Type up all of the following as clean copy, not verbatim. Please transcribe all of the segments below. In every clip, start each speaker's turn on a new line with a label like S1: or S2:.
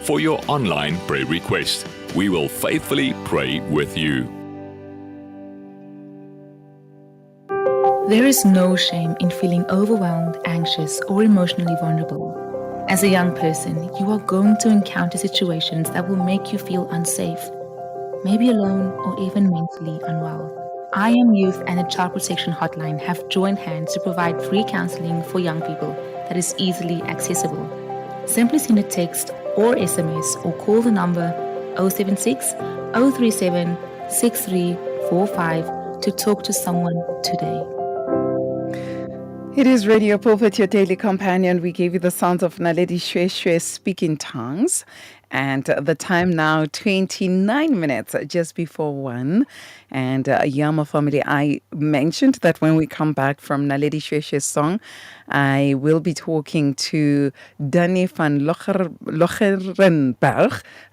S1: for your online prayer request. We will faithfully pray with you.
S2: There is no shame in feeling overwhelmed, anxious, or emotionally vulnerable. As a young person, you are going to encounter situations that will make you feel unsafe, maybe alone or even mentally unwell. I Am Youth and the Child Protection Hotline have joined hands to provide free counseling for young people that is easily accessible. Simply send a text or SMS or call the number 076 037 6345 to talk to someone today.
S3: It is Radio Pulpit, your daily companion. We gave you the sounds of Naledi Shwe speak in tongues. And the time now, 29 minutes just before 1. And Yama family, I mentioned that when we come back from Naledi Shwe's song, I will be talking to Danie van Loggerenberg.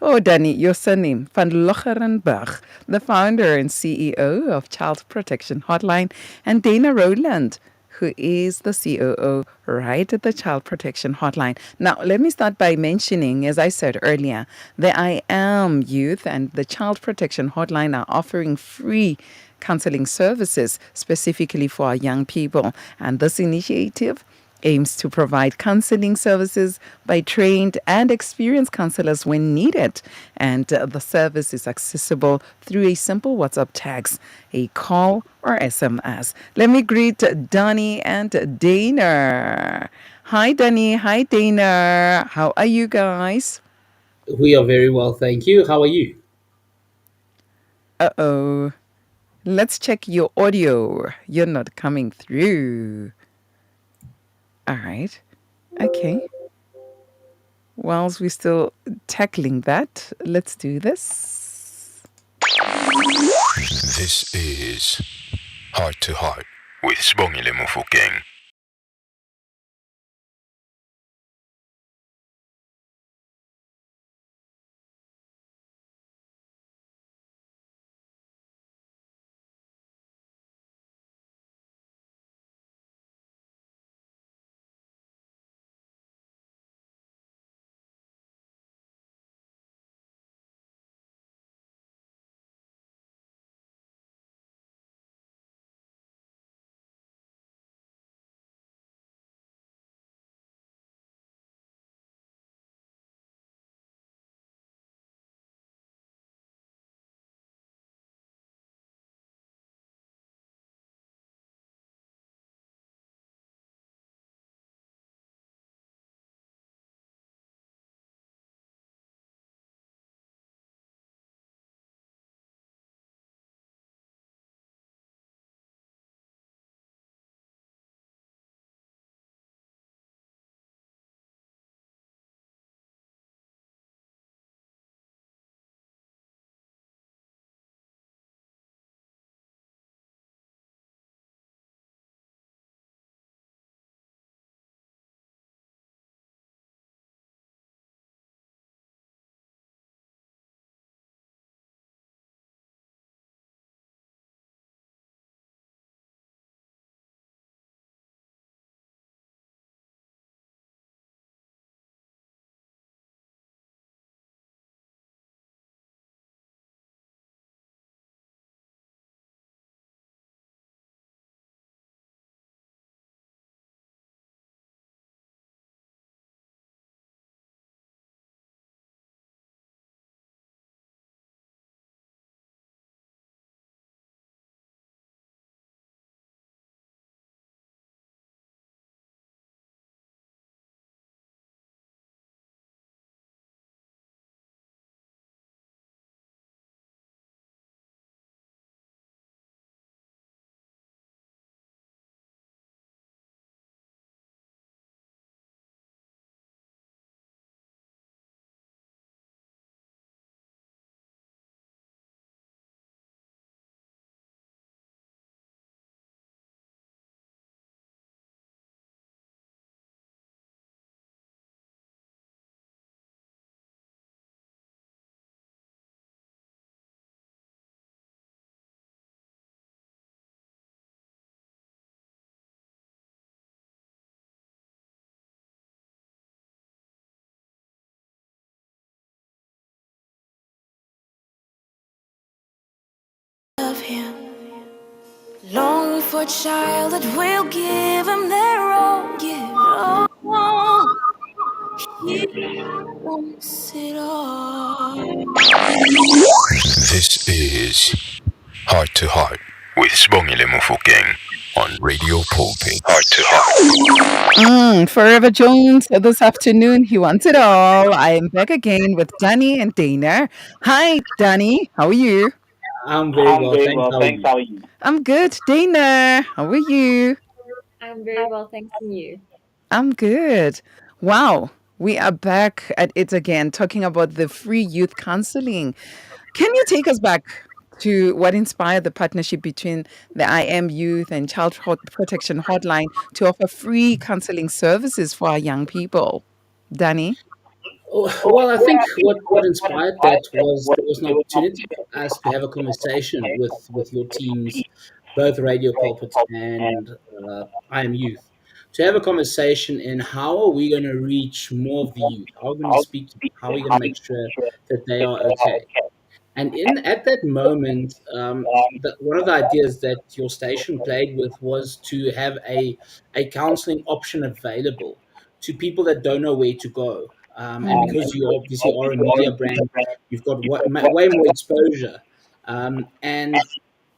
S3: Oh, Danie, your surname, van Loggerenberg, the founder and CEO of Child Protection Hotline, and Dayna Rowland, who is the COO right at the Child Protection Hotline. Now, let me start by mentioning, as I said earlier, the I Am Youth and the Child Protection Hotline are offering free counseling services specifically for our young people. And this initiative aims to provide counseling services by trained and experienced counselors when needed. And the service is accessible through a simple WhatsApp text, a call, or SMS. Let me greet Danie and Dayna. Hi, Danie. Hi, Dayna. How are you guys?
S4: We are very well, thank you. How are you?
S3: Uh-oh. Let's check your audio. You're not coming through. All right. Okay. Whilst we're still tackling that, let's do this.
S1: This is Heart to Heart with Sibongile Mofokeng.
S2: love him. Long for a child that will give him their all, give it all. He wants it all.
S1: This is Heart to Heart with Sibongile Mofokeng on Radio Pulpit. Heart to Heart.
S3: Forever Jones this afternoon. He wants it all. I am back again with Danie and Dayna. Hi, Danie. How are you?
S4: I'm very well, thanks. How are you?
S3: I'm good. Dayna, how are you?
S5: I'm very well, thanks, and you?
S3: I'm good. Wow. We are back at it again, talking about the free youth counseling. Can you take us back to what inspired the partnership between the I Am Youth and Protection Hotline to offer free counseling services for our young people? Danie?
S4: Oh, well, I think what inspired that was there was an opportunity for us to have a conversation with your teams, both Radio Pulpit and I Am Youth, to have a conversation in how are we going to reach more of the youth? How are we going to speak to them? How are we going to make sure that they are okay? And in at that moment, one of the ideas that your station played with was to have a counseling option available to people that don't know where to go. And because you obviously are a media brand, you've got way more exposure. And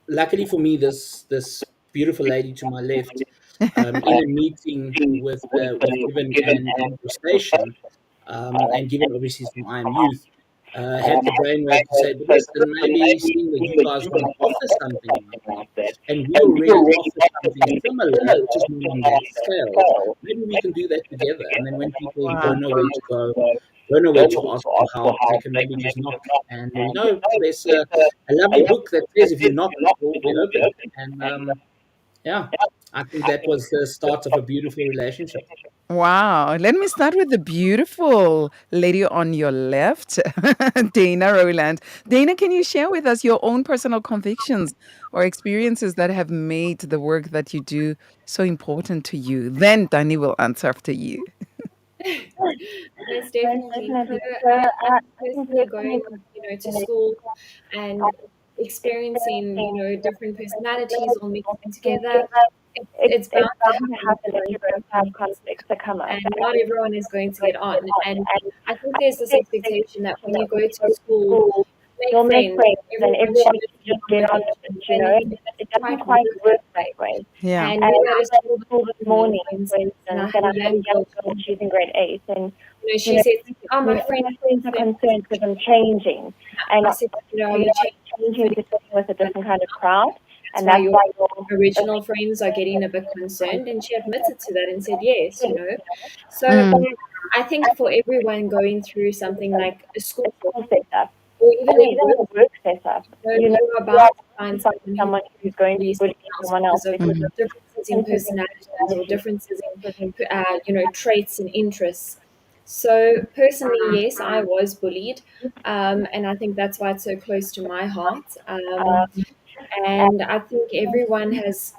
S4: luckily for me, this beautiful lady to my left, in a meeting with Given and your station, and Given obviously from I Am Youth, had the brainwave to say, but listen, maybe seeing that you guys want to offer something like that, and we already offer something similar, just not on that scale, maybe we can do that together. And then when people don't know where to go, don't know where to ask for help, they can maybe just knock. And there's a lovely book that says if you knock, the door will be open. And yeah, I think that was the start of a beautiful relationship.
S3: Wow. Let me start with the beautiful lady on your left, Dayna Rowland. Dayna, can you share with us your own personal convictions or experiences that have made the work that you do so important to you? Then Danie will answer after you.
S5: Most definitely. So I think personally going, to school and experiencing, different personalities all mixed together, it's bound to happen that you're going to have conflicts that come up, and not everyone is going to get on. And I think there's this expectation that when you go to school, you'll make friends, and everyone should just get on with it, it doesn't quite work that way.
S3: Yeah.
S5: And we were at school this morning, for instance, and I had a young girl, she's in grade 8, and she said, "Oh, my friends are concerned because I'm changing." And I said, "Are you changing to fit with a different kind of crowd? And that's why your original friends are getting a bit concerned." And she admitted to that and said, "Yes, So I think for everyone going through something like a school setup, or even a work setup, you're about to find someone who's going to bully someone else because of differences in personalities or differences in traits and interests. So personally, yes, I was bullied, and I think that's why it's so close to my heart. And I think everyone has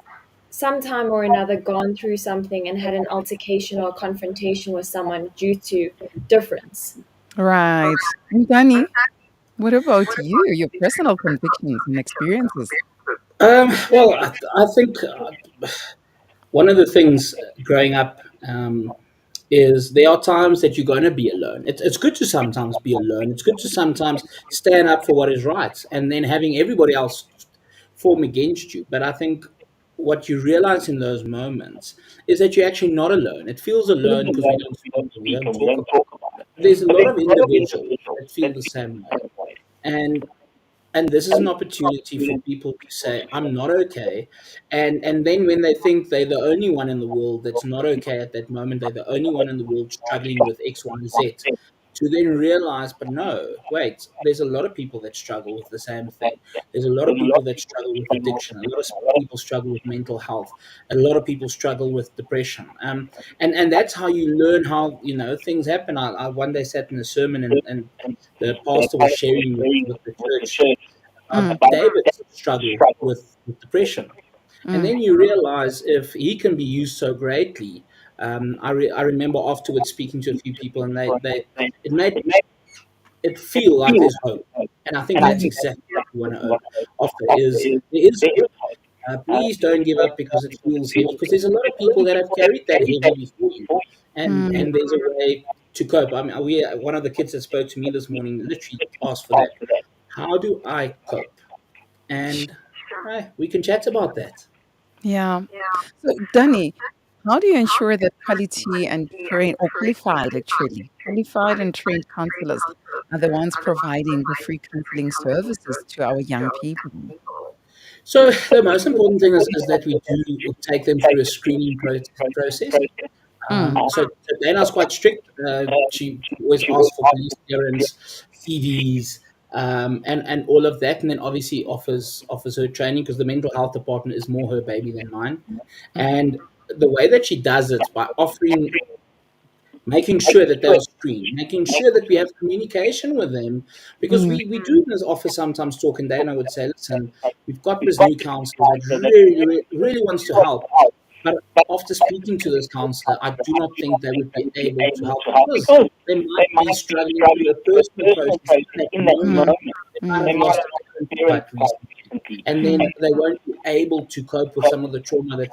S5: sometime or another gone through something and had an altercation or confrontation with someone due to difference.
S3: Right. And Danie, what about you, your personal convictions and experiences?
S4: Well, I think one of the things growing up is there are times that you're going to be alone. It's good to sometimes be alone. It's good to sometimes stand up for what is right and then having everybody else form against you. But I think what you realize in those moments is that you're actually not alone. It feels alone because we don't speak and we don't talk about it. There's a lot of individuals that feel the same way. And and this is an opportunity for people to say I'm not okay, and then when they think they're the only one in the world that's not okay at that moment, they're the only one in the world struggling with X, Y, and Z, to then realize, but no, wait, there's a lot of people that struggle with the same thing. There's a lot of people that struggle with addiction. A lot of people struggle with mental health. A lot of people struggle with depression. And that's how you learn how things happen. I one day sat in a sermon, and the pastor was sharing with the church about David's struggle with depression. And then you realize if he can be used so greatly. I remember afterwards speaking to a few people, and it made it feel like there's hope. And I think that's exactly what we want to offer is there is hope. Please don't give up because it feels heavy. Because there's a lot of people that have carried that heavy before you, and there's a way to cope. I mean, one of the kids that spoke to me this morning literally asked for that. How do I cope? And we can chat about that.
S3: Yeah. So, Danie, how do you ensure that quality and trained or qualified, actually, qualified and trained counselors are the ones providing the free counseling services to our young people?
S4: So the most important thing is that we do take them through a screening process.
S3: Mm,
S4: So Dayna's quite strict. She always asks for police clearance, CVs, and all of that, and then obviously offers her training because the mental health department is more her baby than mine. And the way that she does it by offering making sure that they are screened, making sure that we have communication with them, because
S3: mm,
S4: we do in this office sometimes talk, and Dayna would say, listen, we've got this new counselor that really wants to help, but after speaking to this counselor, I do not think they would be able to help because they might be struggling through a personal process in that moment. They might have lost a parent quite recently, and then they won't be able to cope with some of the trauma that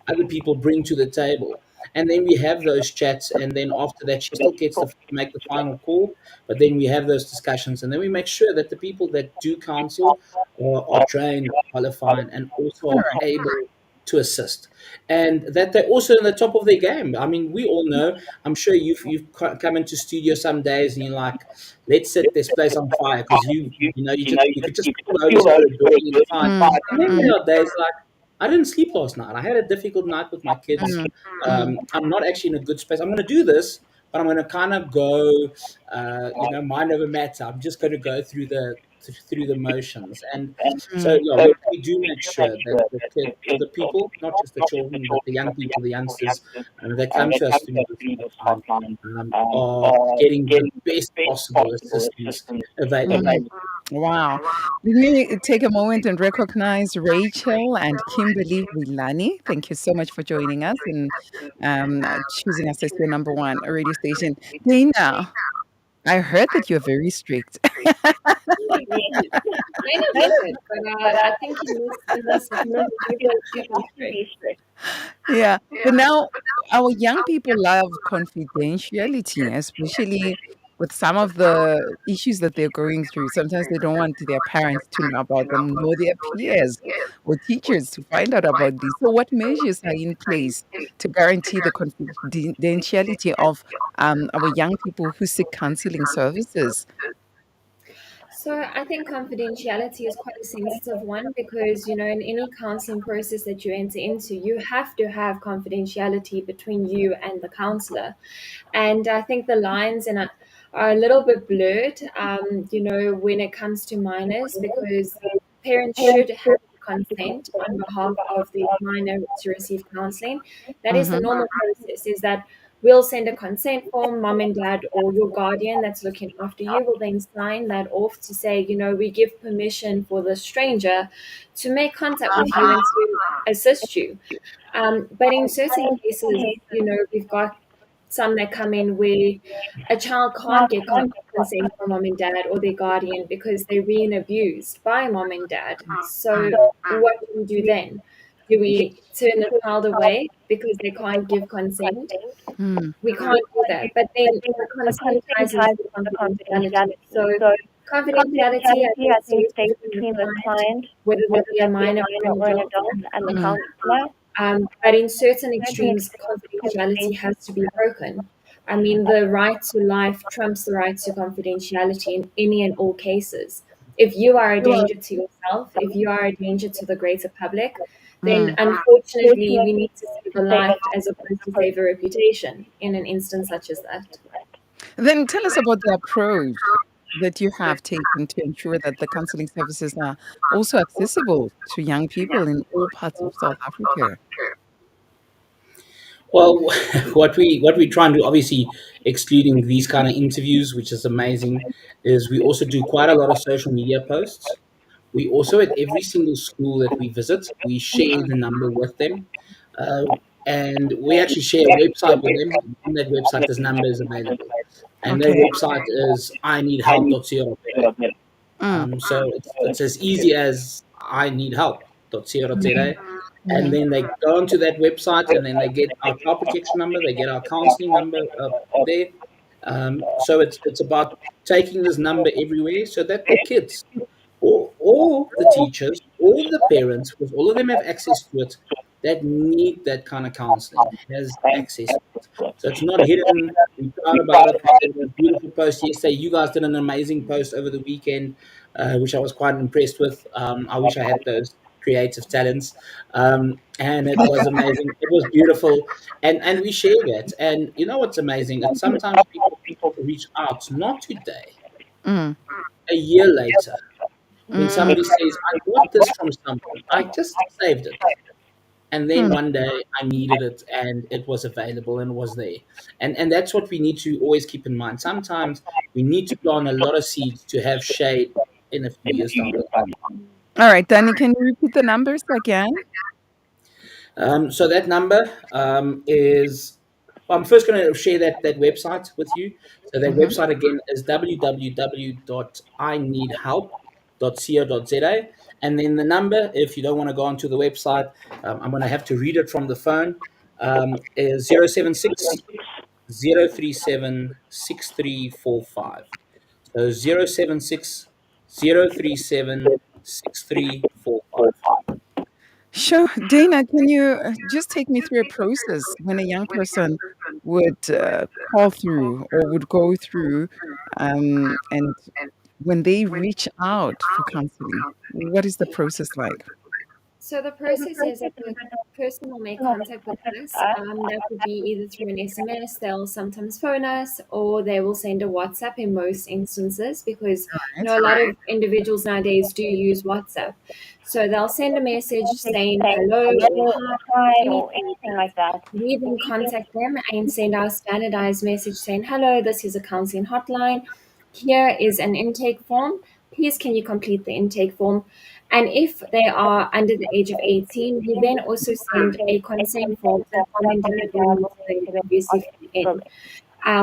S4: other people bring to the table. And then we have those chats, and then after that, she still gets to make the final call. But then we have those discussions, and then we make sure that the people that do counsel are trained, qualified, and also are able to assist, and that they're also in the top of their game. I mean, we all know. I'm sure you've come into studio some days, and you're like, "Let's set this place on fire," because you could just feel the Holy Spirit burning in the fire.
S3: mm,
S4: And then there are days like, I didn't sleep last night. I had a difficult night with my kids.
S3: mm, mm,
S4: I'm not actually in a good space. I'm going to do this, but I'm going to kind of go, mind over matter. I'm just going to go through the motions, and so
S3: mm.
S4: yeah, we do make sure that the people, not just the children, but the young people, the youngsters, that come to us through this hotline, are getting the best possible assistance available.
S3: Wow. Let me take a moment and recognize Rachel and Kimberly Wilani. Thank you so much for joining us and choosing us as your number one radio station. Dayna, I heard that you're very strict.
S5: Kind of listen, but I think in this maybe too strict.
S3: Yeah. But now our young people love confidentiality, especially with some of the issues that they're going through. Sometimes they don't want their parents to know about them, nor their peers or teachers to find out about these. So, what measures are in place to guarantee the confidentiality of our young people who seek counseling services?
S5: So I think confidentiality is quite a sensitive one because, in any counseling process that you enter into, you have to have confidentiality between you and the counselor. And I think the lines are a little bit blurred, when it comes to minors because parents should have consent on behalf of the minor to receive counseling. That is the
S3: Mm-hmm.
S5: normal process, is that we'll send a consent form, mom and dad or your guardian that's looking after you will then sign that off to say, we give permission for the stranger to make contact with you and to assist you. But in certain cases, we've got some that come in where a child can't get consent from mom and dad or their guardian because they're being abused by mom and dad. So what do we do then? Do we turn the child away because they can't give consent?
S3: Mm,
S5: We can't do that. But then the consent ties into confidentiality. So confidentiality, I think, stays between the client, whether they be a minor or an adult, and the
S3: mm,
S5: counselor. But in certain extremes, confidentiality has to be broken. I mean, the right to life trumps the right to confidentiality in any and all cases. If you are a danger to yourself, if you are a danger to the greater public, then
S3: mm.
S5: unfortunately we need to save a life as opposed to save a reputation in an instance such as that.
S3: Then tell us about the approach that you have taken to ensure that the counseling services are also accessible to young people in all parts of South Africa.
S4: Well, what we try and do, obviously, excluding these kind of interviews, which is amazing, is we also do quite a lot of social media posts. We also, at every single school that we visit, we share the number with them, uh, and we actually share a website with them. On that website, this number is available, and their
S3: Okay.
S4: website is I need help.co.za. So it's as easy as I need help.co.za. And then they go onto that website and then they get our child protection number, they get our counseling number there. So it's about taking this number everywhere so that the kids or the teachers or the parents, because all of them have access to it, that need that kind of counseling has access to it. So it's not hidden. We're proud about it. We did a beautiful post yesterday. You guys did an amazing post over the weekend, which I was quite impressed with. I wish I had those creative talents. And it was amazing. It was beautiful. And we share that. And you know what's amazing? It's sometimes people reach out, not today,
S3: Mm.
S4: a year later when
S3: Mm.
S4: somebody says, I got this from someone, I just saved it. And then
S3: Mm.
S4: one day I needed it and it was available and was there. And that's what we need to always keep in mind. Sometimes we need to plant a lot of seeds to have shade in a few years down the line.
S3: All right, Danie, can you repeat the numbers again?
S4: So that number is. Well, I'm first going to share that website with you. So that
S3: Mm-hmm.
S4: website again is www.ineedhelp.co.za. And then the number, if you don't want to go onto the website, I'm going to have to read it from the phone, is 076 037 6345. So 076 037 6345.
S3: Sure. Dayna, can you just take me through a process when a young person would call through or would go through and when they reach out for counseling? What is the process like?
S5: So the process is that the person will make contact with us. That would be either through an SMS, they'll sometimes phone us, or they will send a WhatsApp in most instances because
S3: Right.
S5: a lot of individuals nowadays do use WhatsApp. So they'll send a message saying hello or hi or anything like that. We then contact them and send our standardized message saying, hello, this is a counseling hotline. Here is an intake form. Please, can you complete the intake form? And if they are under the age of 18, we then also send a consent form informing them that we need to introduce you in.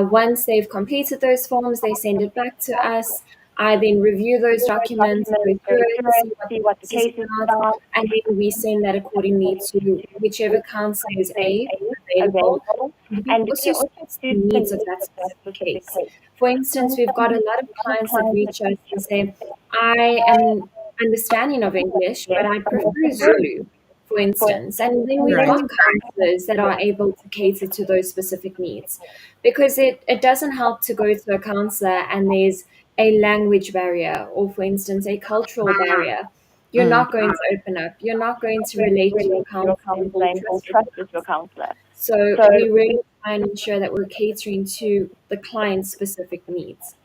S5: Once they've completed those forms, they send it back to us. I then review those documents, go through it, see what the case is about, and then we send that accordingly to whichever counselor is available. And we also suit the needs of that specific case. For instance, we've got a lot of clients that reach us and say, I am understanding of English, but I prefer Zulu, for instance. And then we've
S3: Right.
S5: got counselors that are able to cater to those specific needs because it doesn't help to go to a counselor and there's a language barrier or, for instance, a cultural barrier. You're
S3: Mm.
S5: not going to open up. You're not going to relate to your counselor and build trust with your counselor. So we really try and ensure that we're catering to the client's specific needs.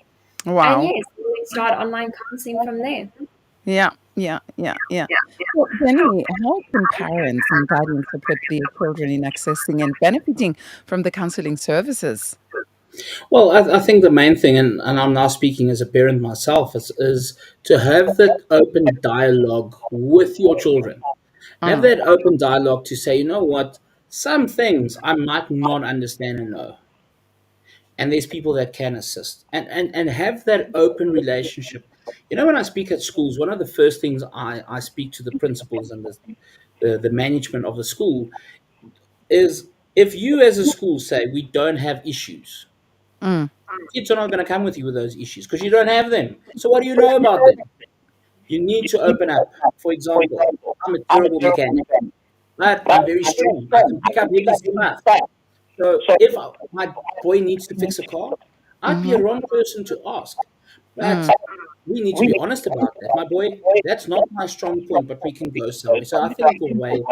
S5: And
S3: Wow.
S5: yes, we start online counseling from there.
S3: Yeah, yeah, yeah, yeah. So, Danie, how can parents and guardians support their children in accessing and benefiting from the counseling services?
S4: Well, I think the main thing, and I'm now speaking as a parent myself, is to have that open dialogue with your children. Have
S3: Mm.
S4: that open dialogue to say, you know what, some things I might not understand and know. And there's people that can assist. And have that open relationship. You know, when I speak at schools, one of the first things I speak to the principals and the management of the school is if you as a school say we don't have issues,
S3: Mm.
S4: kids are not going to come with you with those issues because you don't have them. So what do you know about them? You need to open up. For example, I'm a terrible mechanic, but I'm very strong. I can pick up heavy stuff. So if my boy needs to fix a car, I'd be
S3: Mm-hmm.
S4: a wrong person to ask. But
S3: Mm.
S4: we need to be honest about that. My boy, that's not my strong point, but we can go somewhere. So I think the way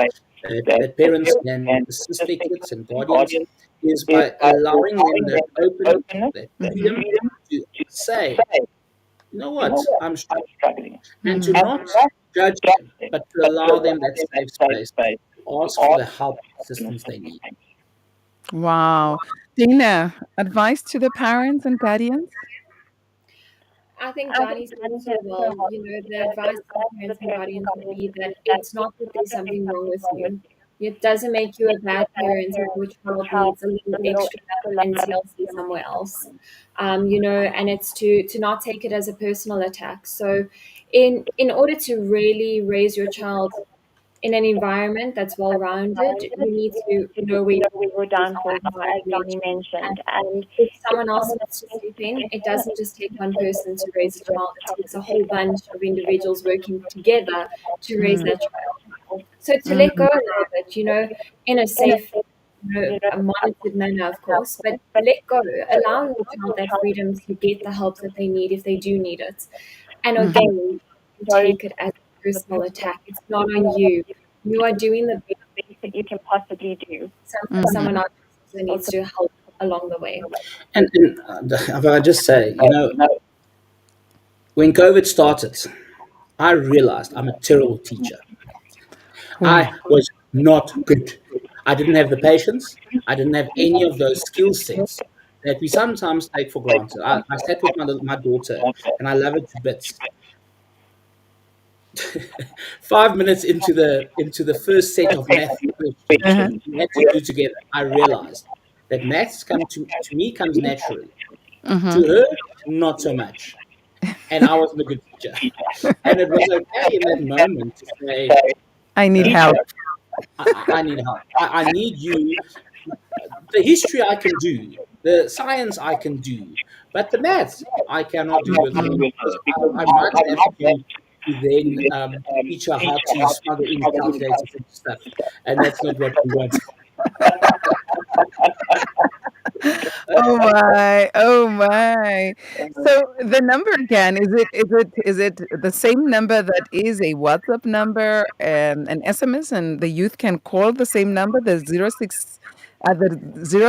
S4: that parents can assist their kids and guardians is by allowing them that openness, that
S3: Mm-hmm.
S4: freedom to say, you know what, I'm struggling, and to
S3: Mm.
S4: not judge them, but to allow them that safe space to ask for the help and assistance they need.
S3: Wow. Dana, advice to the parents and guardians?
S5: I think Dani said it so well. The advice to the parents and guardians would be that it's not that there's something wrong with you.
S6: It doesn't make you a bad parent if your child needs a little extra love and TLC somewhere else. And it's to not take it as a personal attack. So in order to really raise your child in an environment that's well-rounded, you need to know where
S5: your downfalls are, as Danie mentioned. And
S6: if someone else needs to step in, it doesn't just take one person to raise a child. It takes a whole bunch of individuals working together to raise that child. So to let go a little bit, in a safe, a monitored manner, of course, but let go, allowing the child that freedom to get the help that they need if they do need it. And again, take it as a personal attack. It's not on you. You are doing the best
S5: that you can possibly do.
S6: Someone else also needs to help along the way.
S4: And if I just say, when COVID started, I realized I'm a terrible teacher. I was not good. I didn't have the patience. I didn't have any of those skill sets that we sometimes take for granted. I sat with my daughter, and I love it to bits. 5 minutes into the first set of math questions we had to do together, I realized that maths to me comes naturally. To her, not so much. And I wasn't a good teacher. And it was okay in that moment to say,
S3: I need help.
S4: I need help. I need you. The history I can do, the science I can do, but the maths I cannot do with you. I might have to then teach her how to smuggle in calculators and stuff, and that's not what we want.
S3: Oh my. So the number again, is it the same number that is a WhatsApp number and an SMS, and the youth can call the same number, the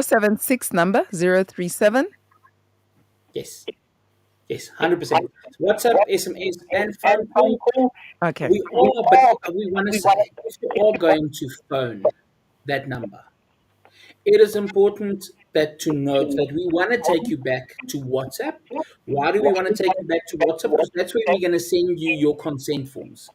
S3: 076 number, 037?
S4: Yes, 100%. WhatsApp, SMS, and phone call.
S3: Okay.
S4: We want to say, if you are going to phone that number, it is important to note that we want to take you back to WhatsApp. Why do we want to take you back to WhatsApp? Because that's where we're going to send you your consent forms.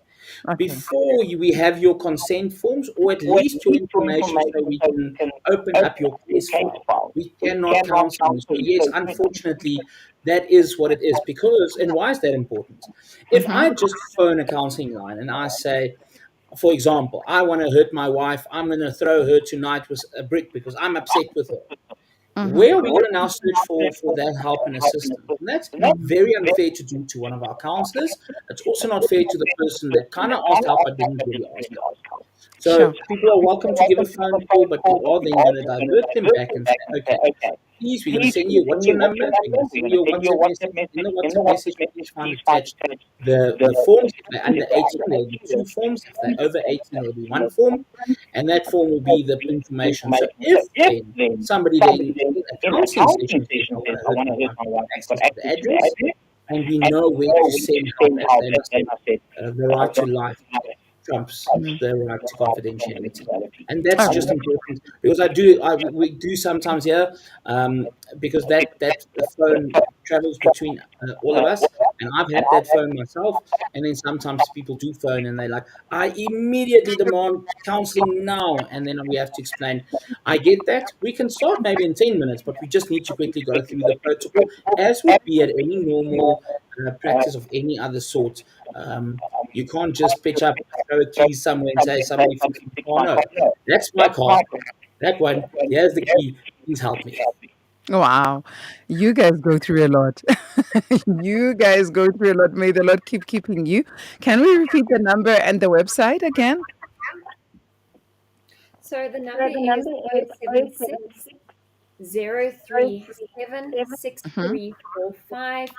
S3: Okay.
S4: Before we have your consent forms, or at least your information, so we can open up your case file. We cannot counsel you. So yes, unfortunately, that is what it is. And why is that important? If I just phone a counseling line and I say, for example, I want to hurt my wife, I'm going to throw her tonight with a brick because I'm upset with her. Where are we going to now search for that help and assistance? And that's very unfair to do to one of our counselors. It's also not fair to the person that kind of asked help but didn't really ask help. So people are welcome to give a phone call, but we are then going to divert them back and say, okay, please, we're going to send you, what's your number? We're going to send you a WhatsApp message. In the WhatsApp message, please find attached the forms. If they're under 18, there'll be 2 forms. If they're over 18, there'll be 1 form. And that form will be the information. So if then somebody then in a counseling session says, I want to hurt my wife, access to the address, and we know where to send help, as Dayna said, the right to life trumps the right to confidentiality, and that's just important because we do sometimes hear because that phone travels between all of us, and I've had that phone myself, and then sometimes people do phone and they're like, I immediately demand counseling now, and then we have to explain, I get that, we can start maybe in 10 minutes, but we just need to quickly go through the protocol as would be at any normal practice of any other sort. You can't just pitch up, throw a key somewhere and say, somebody fix my car. No, that's my car. That one, here's the key. Please help me.
S3: Wow. You guys go through a lot. You guys go through a lot. May the Lord keep keeping you. Can we repeat the number and the website again?
S6: So the number is 076 037 6345.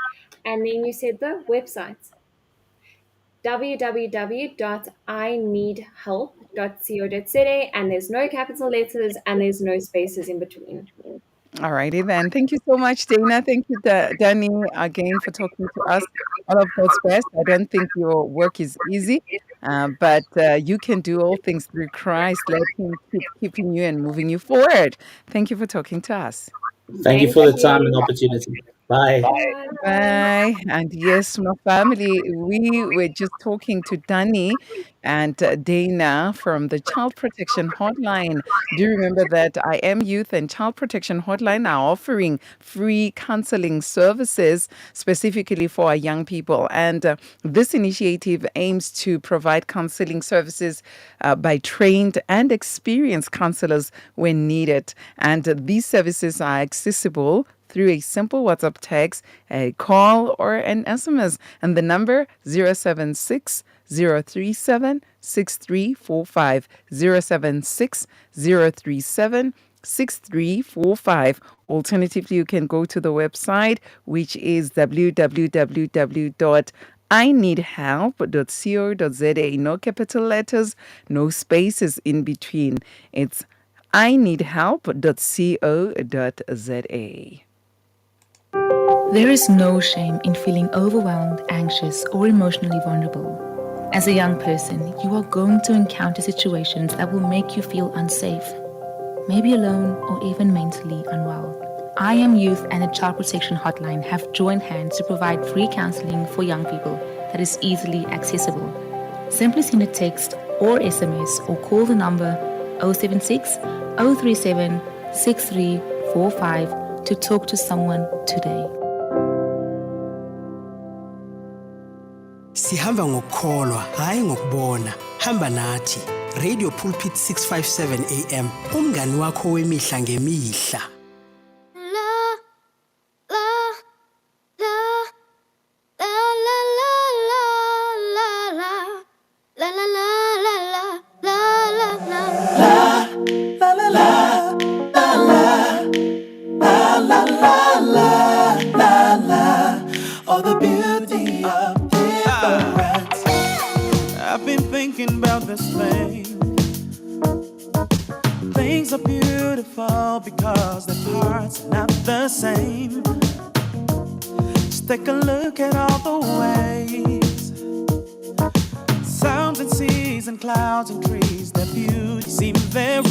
S6: And then you said the website, www.ineedhelp.co.za, and there's no capital letters and there's no spaces in between.
S3: All righty then. Thank you so much, Dayna. Thank you, Danie, again for talking to us. All of God's best. I don't think your work is easy, but you can do all things through Christ. Let Him keep keeping you and moving you forward. Thank you for talking to us.
S4: Thank you for the time and opportunity. Bye.
S3: Bye. And yes, my family, we were just talking to Danie and Dayna from the Child Protection Hotline. Do you remember that I Am Youth and Child Protection Hotline are offering free counseling services specifically for our young people? And this initiative aims to provide counseling services by trained and experienced counselors when needed. And these services are accessible through a simple WhatsApp text, a call, or an SMS. And the number 076 037 6345. 076 037 6345. Alternatively, you can go to the website, which is www.ineedhelp.co.za. No capital letters, no spaces in between. It's ineedhelp.co.za.
S2: There is no shame in feeling overwhelmed, anxious, or emotionally vulnerable. As a young person, you are going to encounter situations that will make you feel unsafe, maybe alone or even mentally unwell. I Am Youth and the Child Protection Hotline have joined hands to provide free counseling for young people that is easily accessible. Simply send a text or SMS or call the number 076 037 6345 to talk to someone today.
S7: Sihamba ngokukholwa hayi ngokubona. Hamba nathi. Radio Pulpit 657 AM. Umngani wakho wemihla ngemihla.
S8: All the beauty of difference. I've been thinking about this thing. Things are beautiful because their parts are not the same. Just take a look at all the waves, sounds and seas and clouds and trees. Their beauty seems very